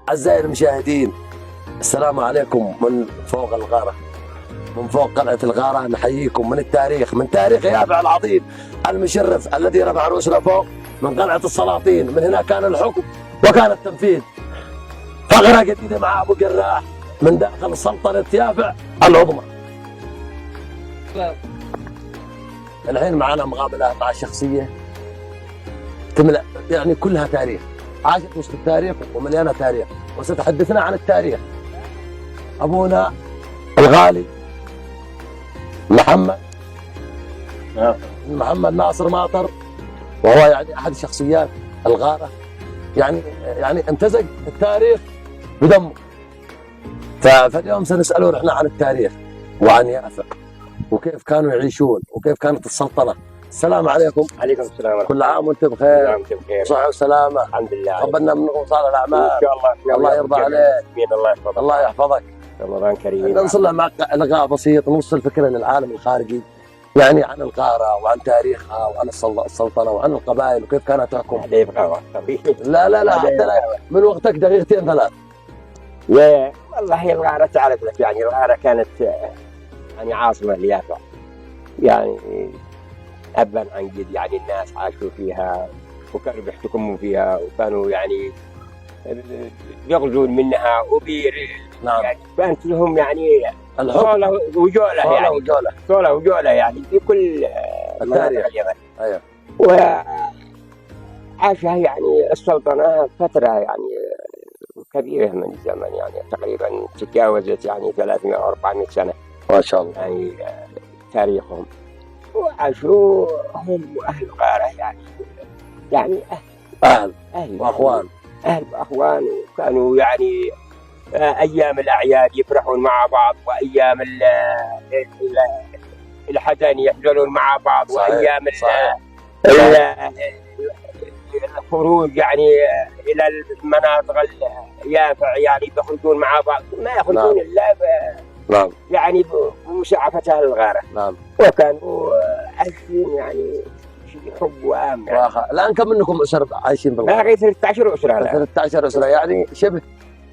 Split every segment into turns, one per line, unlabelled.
أعزائي المشاهدين، السلام عليكم من فوق الغارة، من فوق قلعة الغارة. نحييكم من التاريخ، من تاريخ يافع العظيم المشرف الذي رفع رؤوسنا فوق من قلعة السلاطين. من هنا كان الحكم وكان التنفيذ. فقرة جديدة مع أبو جراح من داخل سلطنة يافع العظمى. الحين معنا مقابلة مع شخصية تملأ يعني كلها تاريخ، عاشت وسط التاريخ ومليانة تاريخ، وستحدثنا عن التاريخ. أبونا الغالي محمد ناصر ماطر، وهو يعني أحد شخصيات الغارة، يعني امتزج التاريخ بدمه. فاليوم سنسأله نحن عن التاريخ وعن يافع وكيف كانوا يعيشون وكيف كانت السلطنة. السلام عليكم.
عليكم السلام.
كل عام وانت بخير.
كل عام وانت بخير.
صحة وسلامة.
الحمد لله.
قبلنا منكم صالح الأعمال.
إن شاء الله.
الله يرضى عليك.
الله يحفظك.
الله يحفظك.
رمضان كريم.
نصل مع لقاء بسيط نوصل فكرة للعالم الخارجي، يعني عن الغارة وعن تاريخها وعن السلطنة وعن القبائل وكيف كانت تحكم. لا حتى من وقتك دقيقتين ثلاث.
والله هي الغارة تعرف لك، يعني الغارة كانت يعني عاصمة ليافع، يعني أبا عن جد، يعني الناس عاشوا فيها وكانوا بيحتكموا فيها وكانوا يعني يغزون منها
نعم.
يعني كانت لهم يعني
صولة
وجولة يعني في كل
التاريخ.
أيوه. وعاشها يعني السلطنة فترة يعني كبيرة من الزمن، يعني تقريبا تجاوزت يعني 300 أو 400 سنة
ما شاء الله.
يعني تاريخهم. وعاشوا هم أهل الغارة يعني
أهل وأخوان.
وكانوا يعني أيام الأعياد يفرحون مع بعض، وأيام الحزن يحزنون مع بعض.
صحيح.
وأيام الخروج يعني إلى المناطق اليافع يعني يخرجون مع بعض، ما يخرجون إلا
نعم.
يعني بمساعفة أهل الغارة.
نعم.
وكانوا عايشين يعني حب وأمن. يعني.
الآن كم منكم أسر عايشين بالغارة؟
باقي 13 أسرة.
13 أسرة، يعني شبه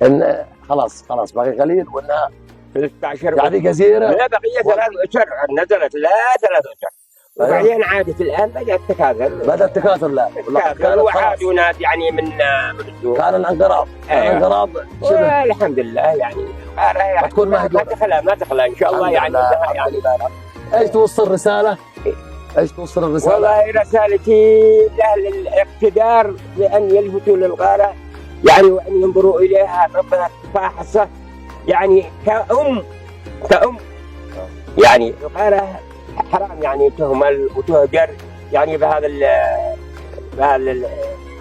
إن خلاص باقي قليل وإنها
13
يعني جزيرة.
لا بقية 3 أسر نزلت، لا 3 أسر. وبعدين عادت الآن بدأت تكاثر.
لا
وعادوا ناس يعني من السوق.
كان الانقراض. الانقراض
شبه. الحمد لله يعني الغارة يعني
تكون
ما تخلى إن شاء الله يعني.
ايش توصل رسالة؟
والله رسالتي لأهل الاقتدار بأن يلفتوا للغارة يعني، وأن ينظروا إليها نظرة فاحصة يعني كأم يعني. الغارة حرام يعني تهمل وتهجر يعني بهذا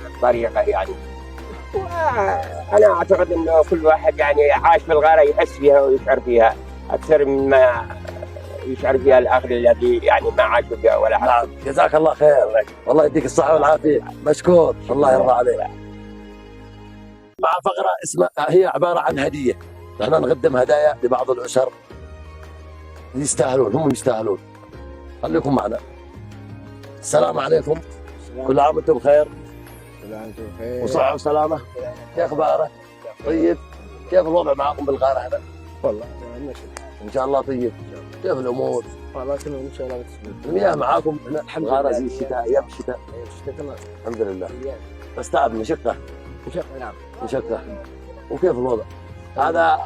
الطريقة يعني. وأنا أعتقد أنه كل واحد يعني عاش في الغارة يحس فيها ويشعر فيها أكثر مما يشعر فيها الآخر الذي يعني ما عاشوا فيها ولا حاجة.
نعم. جزاك الله خير. والله يديك الصحة والعافية. مشكور. الله يرضى عليك. مع فقرة اسمها هي عبارة عن هدية. نحن نقدم هدايا لبعض الأسر هم يستاهلون. خليكم معنا. السلام عليكم. كل عام وانتم بخير. وصحة وسلامة. كيف اخبارك؟ طيب. كيف الوضع معكم بالغارة هنا؟
والله
ان شاء الله طيب. كيف الامور؟
والله تمام ان شاء الله.
المياه معاكم هنا
الحمد
الغارة
لله.
زي الشتاء، ايام الشتاء
تمام
الحمد لله. بس تعب مشقة.
نعم.
وكيف الوضع؟ هذا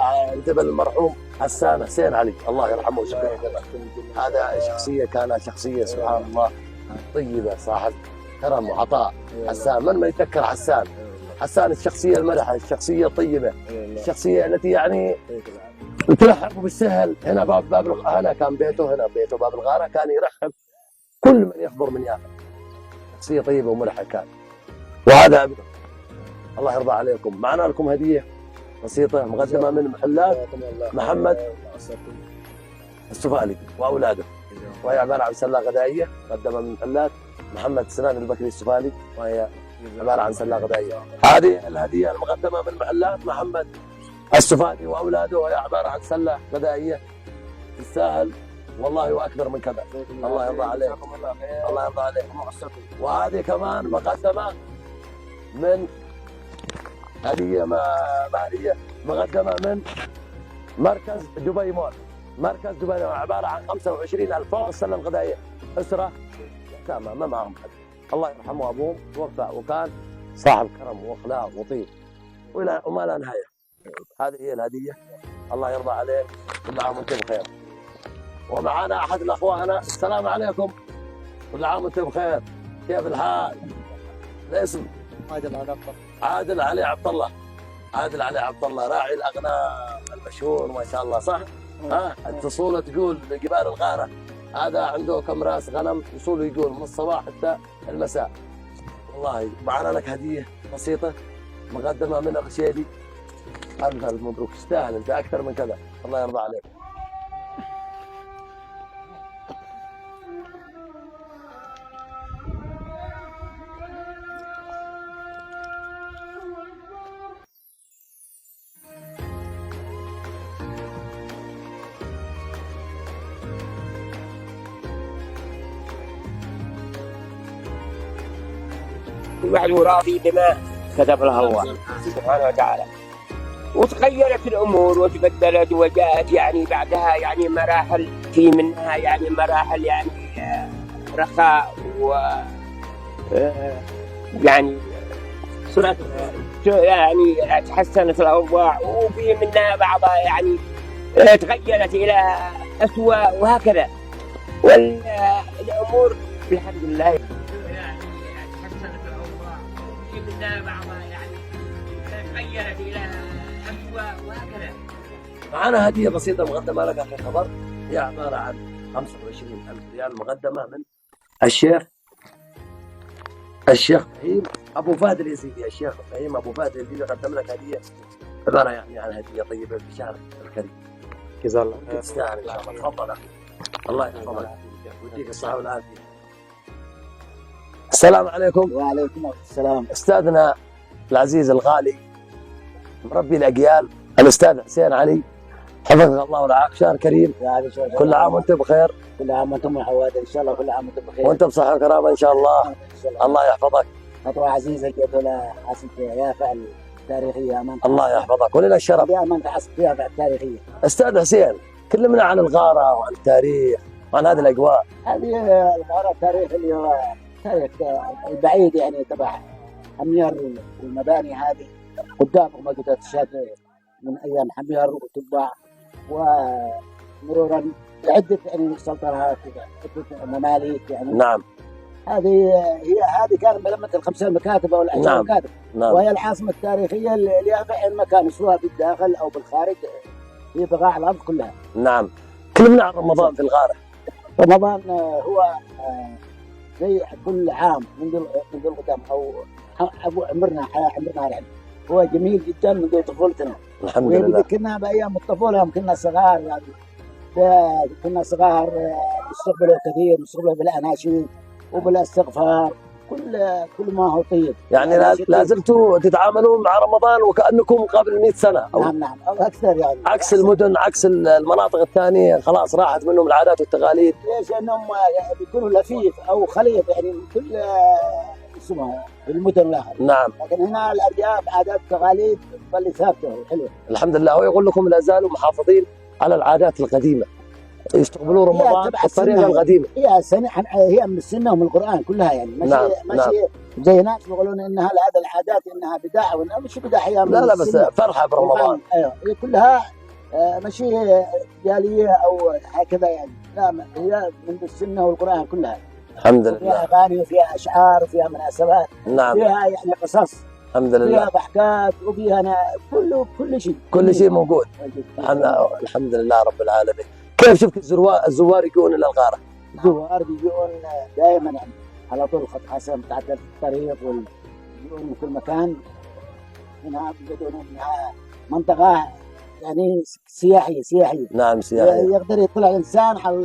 جبل المرحوم حسين علي الله يرحمه ويشكره. هذا كان شخصية سبحان الله طيبة، صاحب كرم وعطاء. حسان من ما يتذكر حسان الشخصية المرحة، الشخصية الطيبة، الشخصية التي يعني ترحب بالسهل. هنا هنا كان بيته باب الغارة، كان يرحب كل من يخبر من يافع. شخصية طيبة ومرحة كان. وهذا أبدا. الله يرضى عليكم. معنا لكم هدية بسيطة مقدمة من محلات محمد السفالي وأولاده. وهي عباره عن سله غذائيه مقدمه من محلات محمد سنان البكري السفالي، وهي عباره عن سله غذائيه. هذه الهديه المقدمه من محلات محمد السفالي واولاده، وهي عباره عن سله غذائيه تستاهل والله واكثر من كذا. الله يرضى عليك، الله يرضى عليك. وهذه كمان مقدمه من هديه ماليه مقدمه من مركز دبي مول. مركز دبي مول عباره عن 25,000 فوق السله الغذائيه. اسره تامه ما معهم حد، الله يرحمه ابوهم توفى وكان صاحب كرم واخلاق وطيب وما لا نهايه. هذه هي الهديه، الله يرضى عليك، كل عام وانتم بخير. ومعنا احد الاخوان، السلام عليكم، كل عام وانتم بخير، كيف الحال؟ الاسم؟ عادل علي عبد الله. عادل علي عبد الله راعي الاغنام المشهور ما شاء الله، صح؟ التصوله تقول بجبال الغاره هذا عنده كم راس غنم، وصوله يقول من الصباح حتى المساء. والله معنا لك هديه بسيطه مقدمه من الرشيدي. الف الف مبروك، تستاهل انت اكثر من كذا، الله يرضى عليك.
كل واحد راضي بما كتب له الله سبحانه وتعالى. وتغيرت الامور وتبدلت وجاءت يعني بعدها يعني مراحل، في منها يعني مراحل يعني رخاء و يعني صرت يعني تحسنت الاوضاع، وفي منها بعضها يعني تغيرت الى اسوء وهكذا. والامور الحمد لله بعضها يعني تغيرت الى اسوء وهكذا.
معنا هديه بسيطه مقدمه لك اخي خبر، هي عباره عن 25,000 ريال مقدمه من الشيخ فهيم ابو فهد اليزيدي. الشيخ فهيم ابو فهد اليزيدي قدم لك هديه عباره يعني عن هديه طيبه بشهر الكريم.
جزاه الله
خير. تستاهل ان شاء الله. تفضل اخي، الله يحفظك ويديك الصحه والعافيه. السلام عليكم.
وعليكم السلام.
استاذنا العزيز الغالي مربي الاجيال الاستاذ حسين علي، حفظك الله ورعاك، شهر كريم، كل عام وانت بخير.
كل عام وانتم عواد ان شاء الله، كل عام وانتم بخير
وانت بصحه وكرامه ان شاء الله. الله يحفظك.
خطوه عزيزه جدولة حاسب فيها فعل تاريخيه امام
الله يحفظك ولنا الشرف.
دائما تحسب فيها فعل تاريخيه.
استاذ حسين كلمنا عن الغاره وعن التاريخ وعن هذه الاجواء.
هذه الغاره التاريخ اللي هو تاريخ البعيد يعني تبع حمير، والمباني هذه قدامكم ما قدرت تشاهد من ايام حمير وتبع، ومرورا لعده يعني سلطنات عده مماليك يعني.
نعم.
هذه كانت ملمة الخمسة المكاتب او العشر
نعم.
المكاتب.
نعم.
وهي العاصمه التاريخيه اللي في اي مكان، سواء بالداخل او بالخارج، في بقاع الارض كلها.
نعم. كلمنا عن رمضان في الغاره.
رمضان هو زي كل عام منذ القدم او عمرنا يعني هو جميل جدا منذ طفولتنا.
الحمد لله.
ويذكرنا بايام الطفوله يوم كنا صغار يعني، كنا صغار نستقبله كثير، نستقبله بالاناشيد وبالاستغفار، كل ما هو طيب.
يعني لا زلتوا تتعاملون مع رمضان وكانكم قبل 100 سنه. أو
نعم او اكثر يعني،
عكس المدن، عكس المناطق الثانيه خلاص راحت منهم العادات والتقاليد.
ليش؟ انهم بيكونوا لفيف او خليط يعني من كل اسمها المدن لها.
نعم.
لكن هنا الارياف عادات وتقاليد تظل ثابته وحلوه.
الحمد لله. ويقول لكم لا زالوا محافظين على العادات القديمه، يستقبلون رمضان بالطريقه القديمه.
هي من السنه ومن القران كلها يعني، ماشي
نعم.
ماشي
نعم.
زي ناس يقولون انها هذه العادات انها بدعه، وانها مش بدعه، هي من
لا بس
السنة.
فرحه برمضان.
ايوه هي كلها ماشي جاليه او هكذا يعني، لا هي من السنه والقران كلها.
الحمد لله.
فيها اغاني وفيها اشعار وفيها مناسبات.
نعم.
فيها يعني قصص.
الحمد لله.
فيها ضحكات وفيها كل شيء.
كل شيء موجود. الحمد لله رب العالمين. كيف شفت الزوار يجون الى الغاره؟
الزوار بيجون دائما يعني على طول خط حسن بتاعت الطريق، ويجون من كل مكان. هنا بيجون انها منطقه يعني سياحيه
نعم سياحي.
يقدر يطلع الانسان على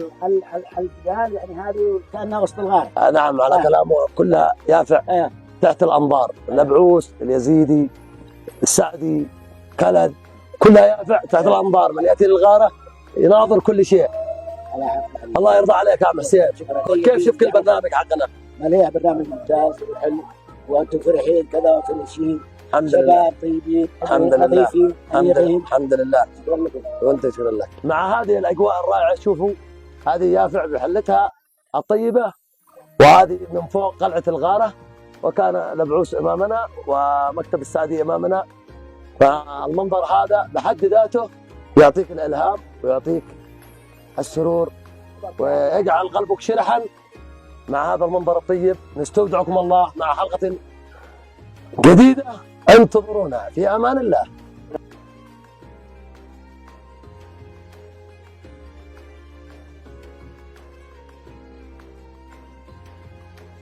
الجبال، يعني هذه كانها وسط الغابه.
نعم على كلامه كلها يافع
آه.
تحت الانظار، النبعوس، اليزيدي، السعدي، كلد، كلها يافع تحت الانظار. من ياتي للغاره يناظر كل شيء. الله يرضى عليك يا عم حسين. كيف شفت البرنامج حقنا؟
مليح، برنامج ممتاز وحلو، وانتم فرحين كذا وفرحين،
الحمد لله.
شباب طيبين،
الحمد لله.
نظيفين، أميرين.
الحمد لله.
شكرا لكم.
وانت شكرا لك. مع هذه الاجواء الرائعه، شوفوا هذه يافع بحلتها الطيبه، وهذه من فوق قلعه الغاره، وكان نبعوس امامنا ومكتب السعدي امامنا. فالمنظر هذا بحد ذاته يعطيك الالهام ويعطيك السرور ويجعل قلبك شرحا مع هذا المنظر الطيب. نستودعكم الله مع حلقه جديده، انتظرونا في امان الله.